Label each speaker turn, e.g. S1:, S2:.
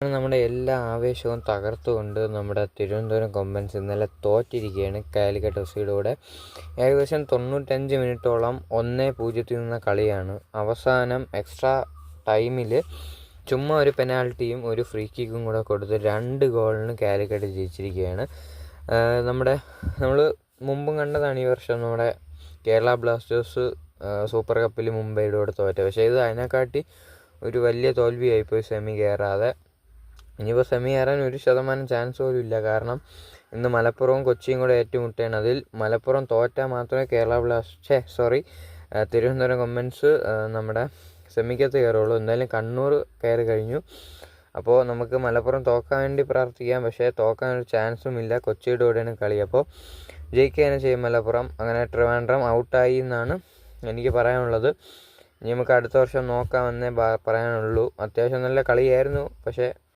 S1: നമ്മുടെ എല്ലാ ആവേശവും തകർത്തുകൊണ്ട് നമ്മുടെ തിരുവനന്തപുരം കൊമ്പൻസ് ഇന്നലെ തോറ്റിരിക്കുകയാണ് കാലിക്കറ്റ് എഫ്.സിയുടെ കൂടെ. ഏകദേശം 95 മിനിറ്റോളം 1-0 നിന്ന കളിയാണ്. അവസാനം എക്സ്ട്രാ ടൈമിൽ ചുമ്മാ ഒരു പെനാൽറ്റിയും ഒരു ഫ്രീ കിക്കും കൂടെ കൊടുത്ത് 2 ഗോളിന് കാലിക്കറ്റ് ജയിച്ചിരിക്കുകയാണ്. നമ്മൾ മുമ്പും കണ്ടതാണ് ഈ വർഷം നമ്മുടെ കേരള ബ്ലാസ്റ്റേഴ്സ് സൂപ്പർ കപ്പിൽ മുംബൈയുടെ കൂടെ തോറ്റ. പക്ഷേ ഇത് അതിനെക്കാട്ടി ഒരു വലിയ തോൽവിയായിപ്പോയി സെമി കയറാതെ. ഇനിയിപ്പോൾ സെമി കയറാൻ 1% ചാൻസ് പോലും ഇല്ല. കാരണം ഇന്ന് മലപ്പുറവും കൊച്ചിയും കൂടെ ഏറ്റുമുട്ടുകയാണ്. അതിൽ മലപ്പുറം തോറ്റാൽ മാത്രമേ തിരുവനന്തപുരം കൊമ്പൻസ് നമ്മുടെ സെമിക്കകത്ത് കയറുള്ളൂ. എന്തായാലും കണ്ണൂർ കയറി കഴിഞ്ഞു. അപ്പോൾ നമുക്ക് മലപ്പുറം തോക്കാൻ വേണ്ടി പ്രാർത്ഥിക്കാം. പക്ഷേ തോക്കാനൊരു ചാൻസും ഇല്ല. കൊച്ചിയുടെ കൂടെയാണ് കളി. അപ്പോൾ ജയിക്കുക തന്നെ ചെയ്യും മലപ്പുറം. അങ്ങനെ ട്രിവാൻഡ്രം ഔട്ടായി എന്നാണ് എനിക്ക് പറയാനുള്ളത്. ഇനി നമുക്ക് അടുത്ത വർഷം നോക്കാമെന്നേ പറയാനുള്ളൂ. അത്യാവശ്യം നല്ല കളിയായിരുന്നു, പക്ഷേ